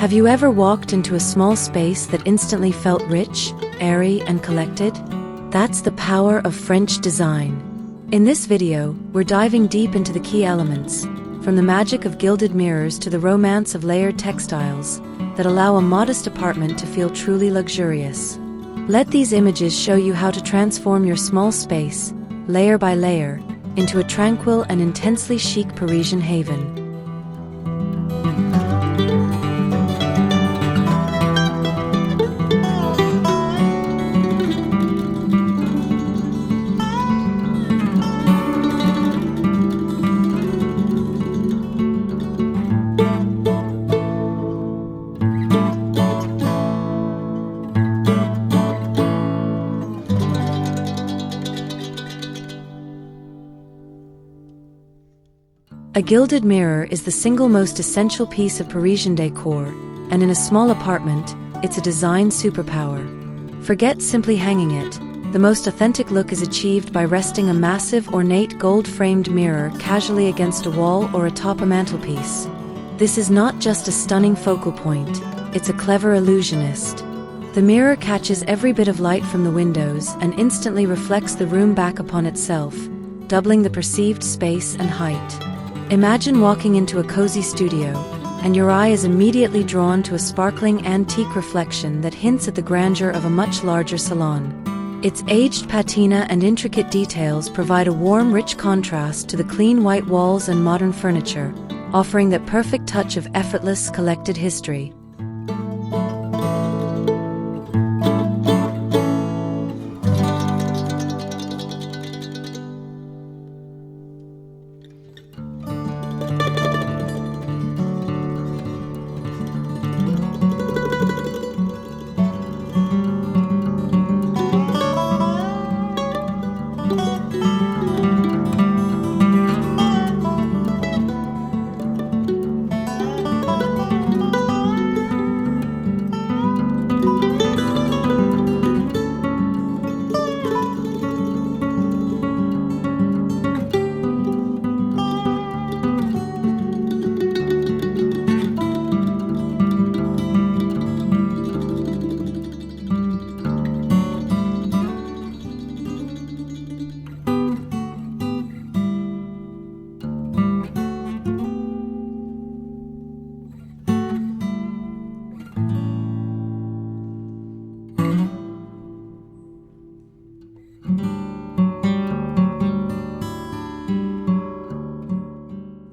Have you ever walked into a small space that instantly felt rich, airy, and collected? That's the power of French design. In this video, we're diving deep into the key elements, from the magic of gilded mirrors to the romance of layered textiles, that allow a modest apartment to feel truly luxurious. Let these images show you how to transform your small space, layer by layer, into a tranquil and intensely chic Parisian haven. A gilded mirror is the single most essential piece of Parisian decor, and in a small apartment, it's a design superpower. Forget simply hanging it. The most authentic look is achieved by resting a massive, ornate gold-framed mirror casually against a wall or atop a mantelpiece. This is not just a stunning focal point, it's a clever illusionist. The mirror catches every bit of light from the windows and instantly reflects the room back upon itself, doubling the perceived space and height. Imagine walking into a cozy studio, and your eye is immediately drawn to a sparkling antique reflection that hints at the grandeur of a much larger salon. Its aged patina and intricate details provide a warm, rich contrast to the clean white walls and modern furniture, offering that perfect touch of effortless, collected history.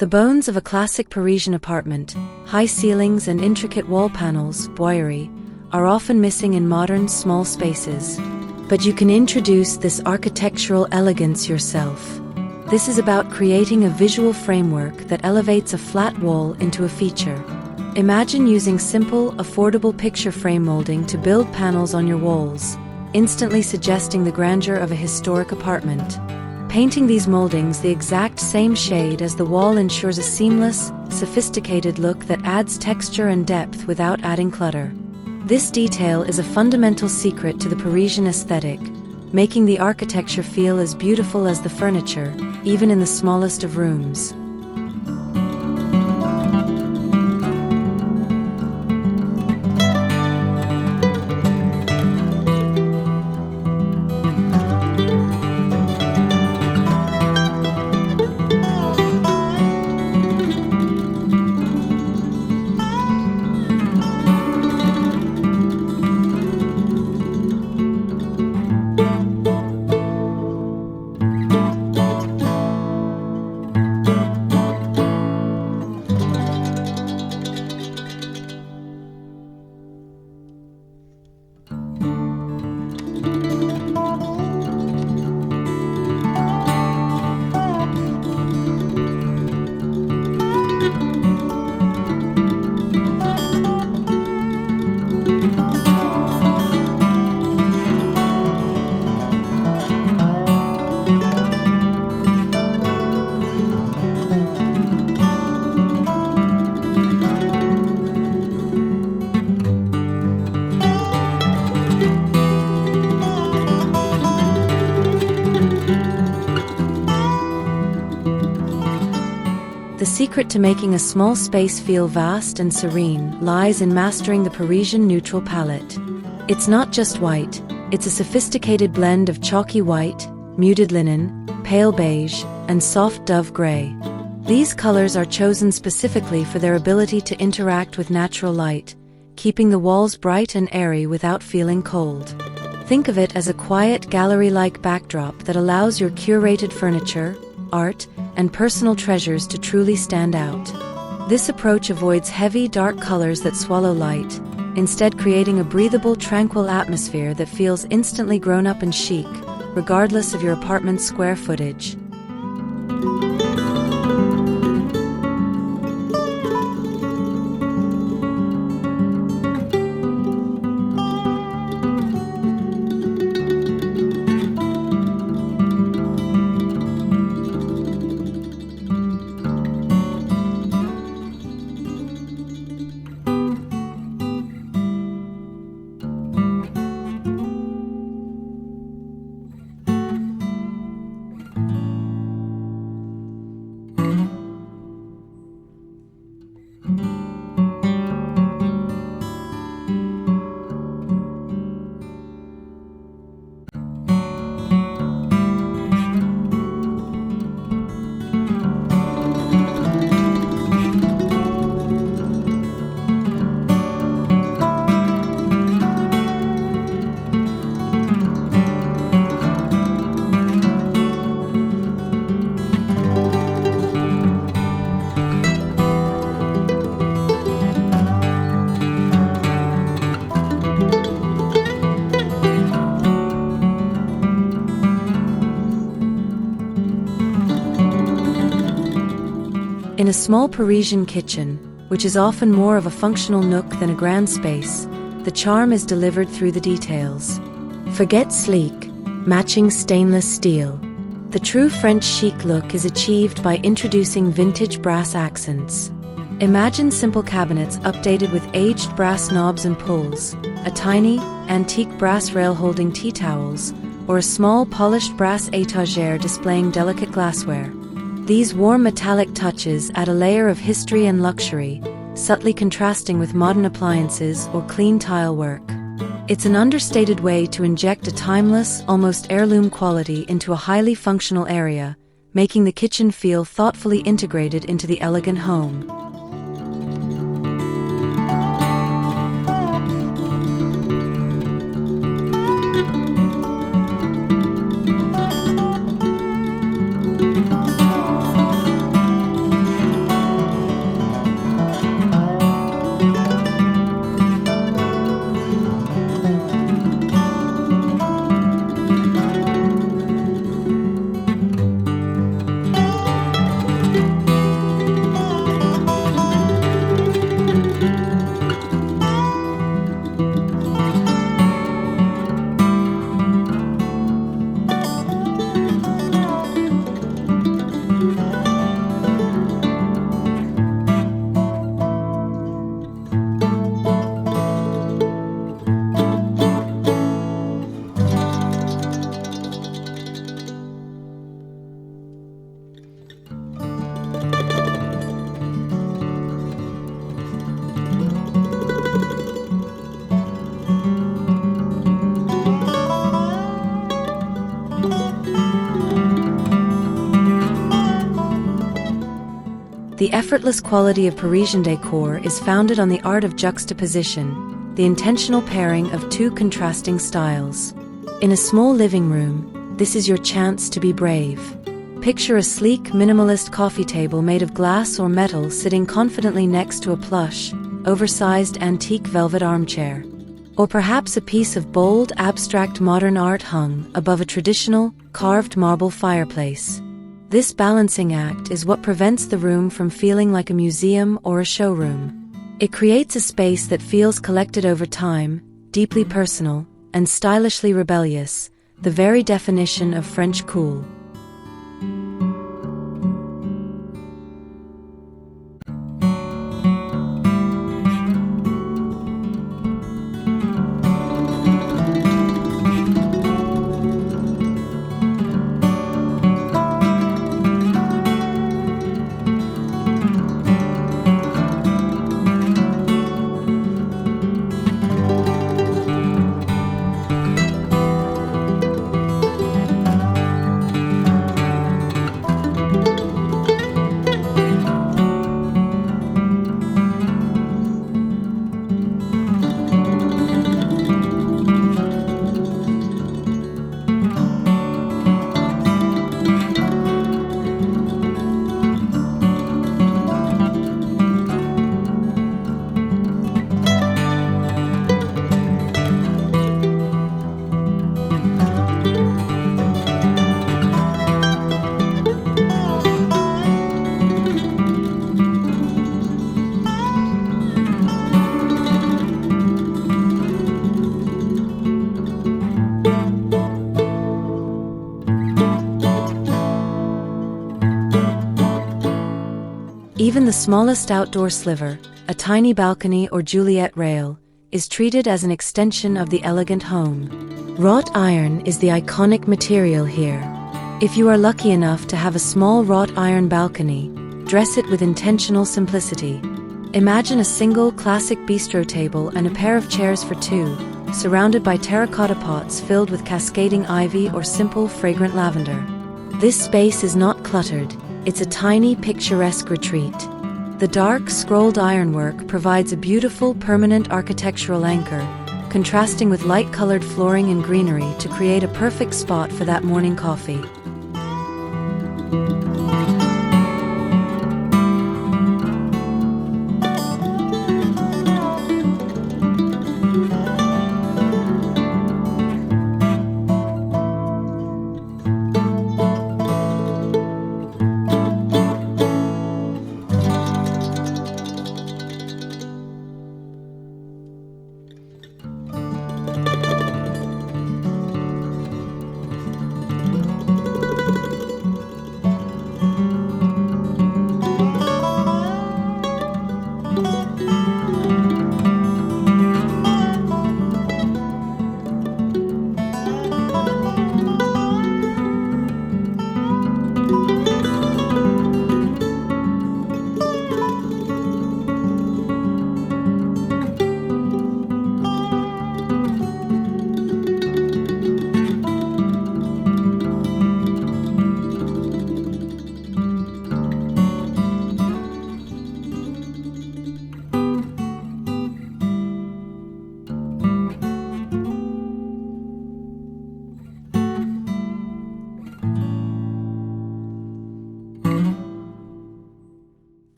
The bones of a classic Parisian apartment, high ceilings and intricate wall panels, airy, are often missing in modern, small spaces. But you can introduce this architectural elegance yourself. This is about creating a visual framework that elevates a flat wall into a feature. Imagine using simple, affordable picture frame molding to build panels on your walls, instantly suggesting the grandeur of a historic apartment. Painting these moldings the exact same shade as the wall ensures a seamless, sophisticated look that adds texture and depth without adding clutter. This detail is a fundamental secret to the Parisian aesthetic, making the architecture feel as beautiful as the furniture, even in the smallest of rooms. secret to making a small space feel vast and serene lies in mastering the Parisian neutral palette. It's not just white, it's a sophisticated blend of chalky white, muted linen, pale beige, and soft dove gray. These colors are chosen specifically for their ability to interact with natural light, keeping the walls bright and airy without feeling cold. Think of it as a quiet gallery-like backdrop that allows your curated furniture, art, and personal treasures to truly stand out. This approach avoids heavy, dark colors that swallow light, instead creating a breathable, tranquil atmosphere that feels instantly grown up and chic, regardless of your apartment's square footage. In a small Parisian kitchen, which is often more of a functional nook than a grand space, the charm is delivered through the details. Forget sleek, matching stainless steel. The true French chic look is achieved by introducing vintage brass accents. Imagine simple cabinets updated with aged brass knobs and pulls, a tiny, antique brass rail holding tea towels, or a small polished brass étagère displaying delicate glassware. These warm metallic touches add a layer of history and luxury, subtly contrasting with modern appliances or clean tile work. It's an understated way to inject a timeless, almost heirloom quality into a highly functional area, making the kitchen feel thoughtfully integrated into the elegant home. The effortless quality of Parisian decor is founded on the art of juxtaposition, the intentional pairing of two contrasting styles. In a small living room, this is your chance to be brave. Picture a sleek, minimalist coffee table made of glass or metal sitting confidently next to a plush, oversized antique velvet armchair. Or perhaps a piece of bold, abstract modern art hung above a traditional, carved marble fireplace. This balancing act is what prevents the room from feeling like a museum or a showroom. It creates a space that feels collected over time, deeply personal, and stylishly rebellious, the very definition of French cool. Even the smallest outdoor sliver, a tiny balcony or Juliet rail, is treated as an extension of the elegant home. Wrought iron is the iconic material here. If you are lucky enough to have a small wrought iron balcony, dress it with intentional simplicity. Imagine a single classic bistro table and a pair of chairs for two, surrounded by terracotta pots filled with cascading ivy or simple fragrant lavender. This space is not cluttered, it's a tiny picturesque retreat. The dark, scrolled ironwork provides a beautiful, permanent architectural anchor, contrasting with light-colored flooring and greenery to create a perfect spot for that morning coffee.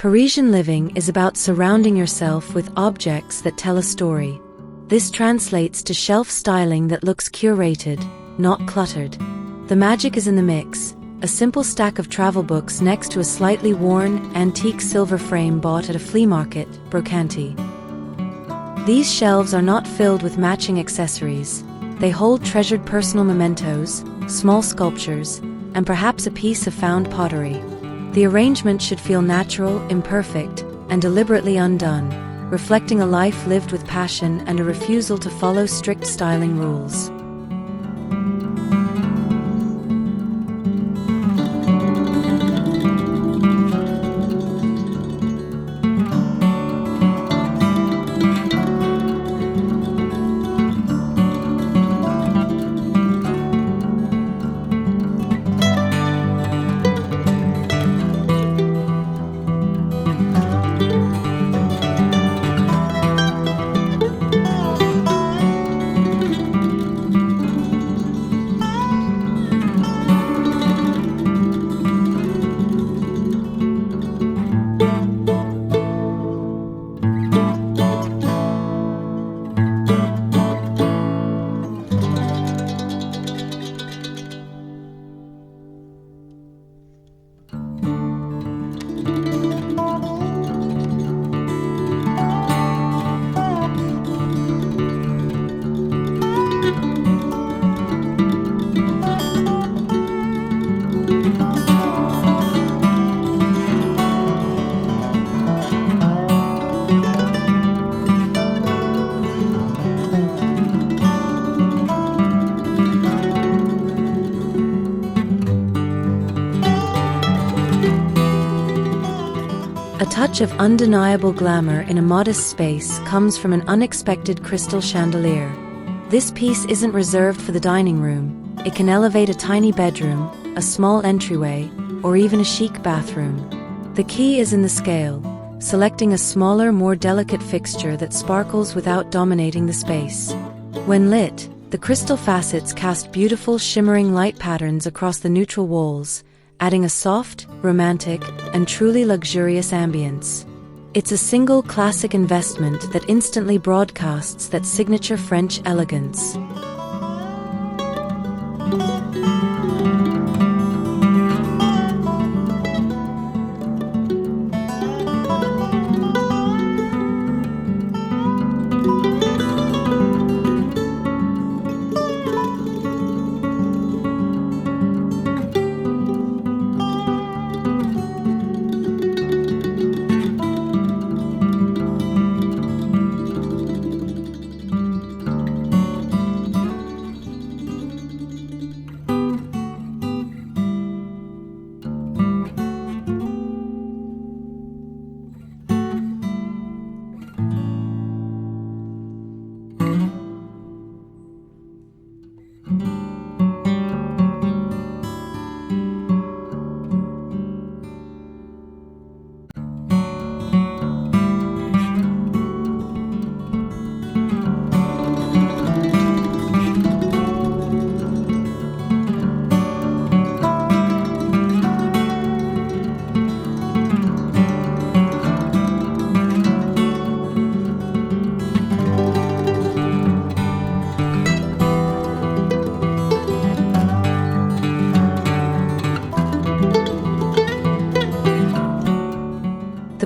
Parisian living is about surrounding yourself with objects that tell a story. This translates to shelf styling that looks curated, not cluttered. The magic is in the mix, a simple stack of travel books next to a slightly worn, antique silver frame bought at a flea market, brocante. These shelves are not filled with matching accessories. They hold treasured personal mementos, small sculptures, and perhaps a piece of found pottery. The arrangement should feel natural, imperfect, and deliberately undone, reflecting a life lived with passion and a refusal to follow strict styling rules. A touch of undeniable glamour in a modest space comes from an unexpected crystal chandelier. This piece isn't reserved for the dining room. It can elevate a tiny bedroom, a small entryway, or even a chic bathroom. The key is in the scale, selecting a smaller, more delicate fixture that sparkles without dominating the space. When lit, the crystal facets cast beautiful shimmering light patterns across the neutral walls, adding a soft, romantic, and truly luxurious ambience. It's a single classic investment that instantly broadcasts that signature French elegance.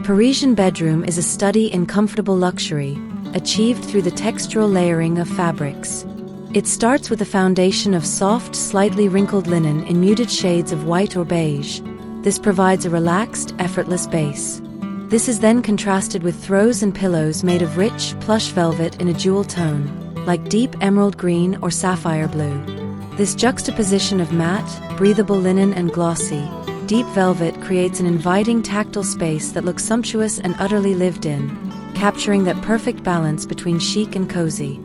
Parisian bedroom is a study in comfortable luxury, achieved through the textural layering of fabrics. It starts with a foundation of soft, slightly wrinkled linen in muted shades of white or beige. This provides a relaxed, effortless base. This is then contrasted with throws and pillows made of rich, plush velvet in a jewel tone, like deep emerald green or sapphire blue. This juxtaposition of matte, breathable linen and glossy, deep velvet creates an inviting tactile space that looks sumptuous and utterly lived in, capturing that perfect balance between chic and cozy.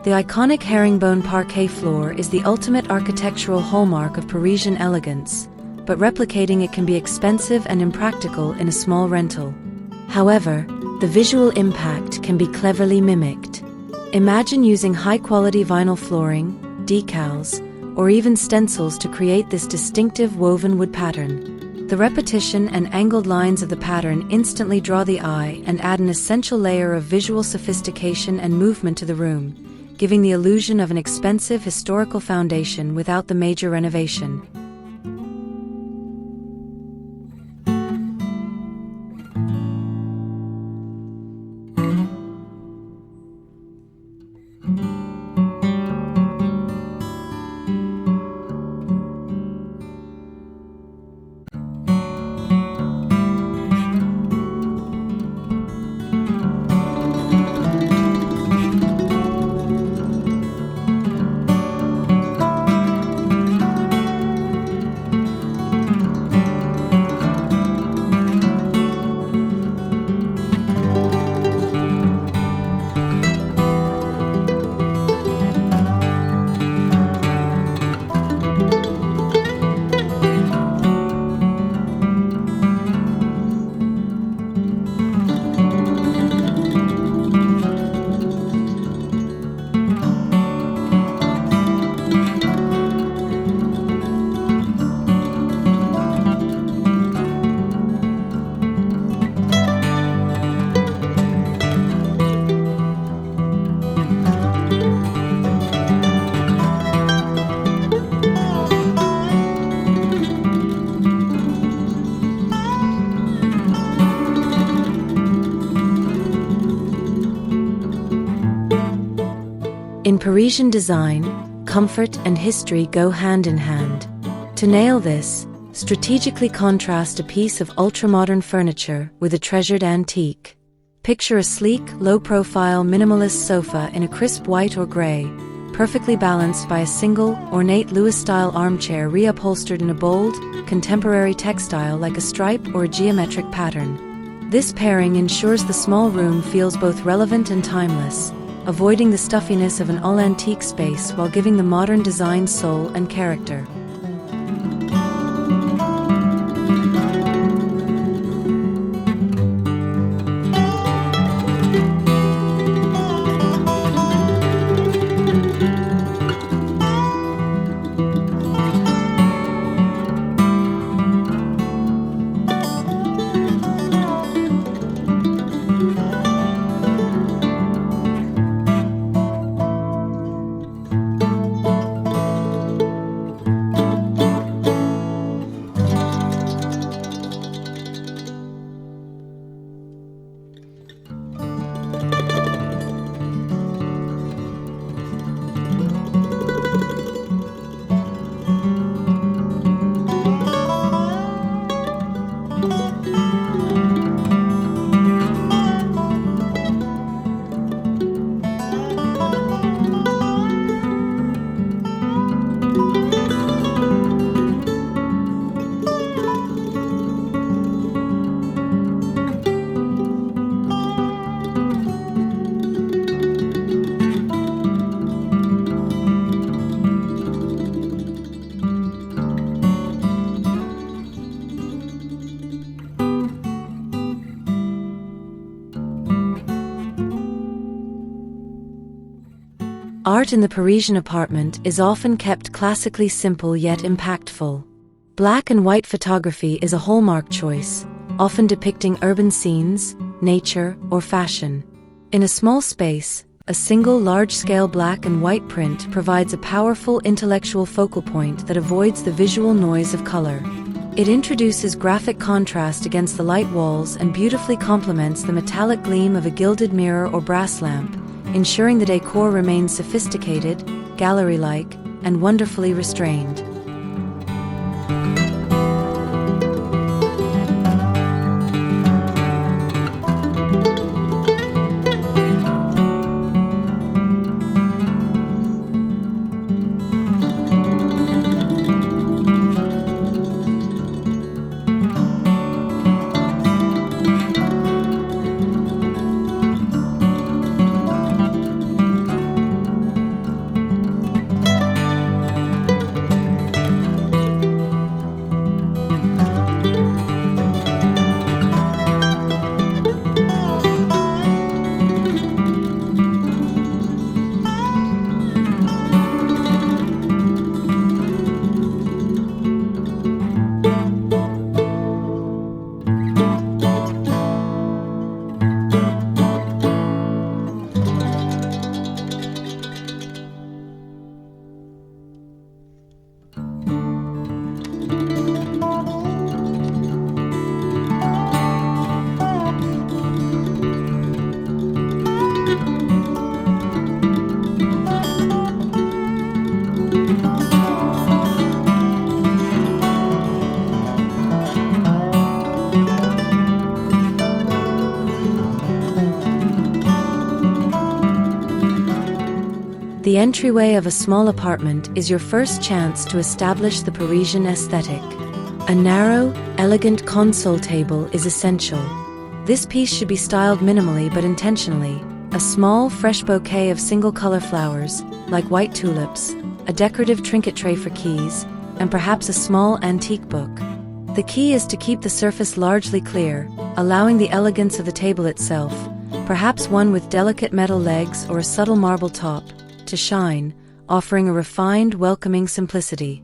The iconic herringbone parquet floor is the ultimate architectural hallmark of Parisian elegance, but replicating it can be expensive and impractical in a small rental. However, the visual impact can be cleverly mimicked. Imagine using high-quality vinyl flooring, decals, or even stencils to create this distinctive woven wood pattern. The repetition and angled lines of the pattern instantly draw the eye and add an essential layer of visual sophistication and movement to the room, giving the illusion of an expensive historical foundation without the major renovation. In Parisian design, comfort and history go hand in hand. To nail this, strategically contrast a piece of ultra-modern furniture with a treasured antique. Picture a sleek, low-profile minimalist sofa in a crisp white or gray, perfectly balanced by a single, ornate Louis-style armchair reupholstered in a bold, contemporary textile like a stripe or a geometric pattern. This pairing ensures the small room feels both relevant and timeless, avoiding the stuffiness of an all-antique space while giving the modern design soul and character. Art in the Parisian apartment is often kept classically simple yet impactful. Black and white photography is a hallmark choice, often depicting urban scenes, nature, or fashion. In a small space, a single large-scale black and white print provides a powerful intellectual focal point that avoids the visual noise of color. It introduces graphic contrast against the light walls and beautifully complements the metallic gleam of a gilded mirror or brass lamp, ensuring the decor remains sophisticated, gallery-like, and wonderfully restrained. The entryway of a small apartment is your first chance to establish the Parisian aesthetic. A narrow, elegant console table is essential. This piece should be styled minimally but intentionally. A small, fresh bouquet of single-color flowers, like white tulips, a decorative trinket tray for keys, and perhaps a small antique book. The key is to keep the surface largely clear, allowing the elegance of the table itself, perhaps one with delicate metal legs or a subtle marble top, to shine, offering a refined, welcoming simplicity.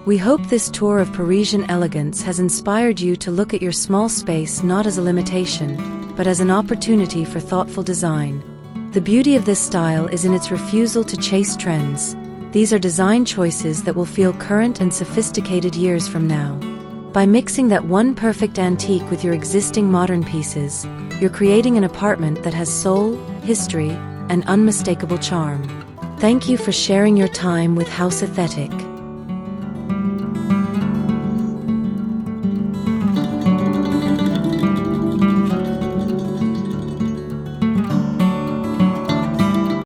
We hope this tour of Parisian elegance has inspired you to look at your small space not as a limitation, but as an opportunity for thoughtful design. The beauty of this style is in its refusal to chase trends. These are design choices that will feel current and sophisticated years from now. By mixing that one perfect antique with your existing modern pieces, you're creating an apartment that has soul, history, and unmistakable charm. Thank you for sharing your time with Housethetic.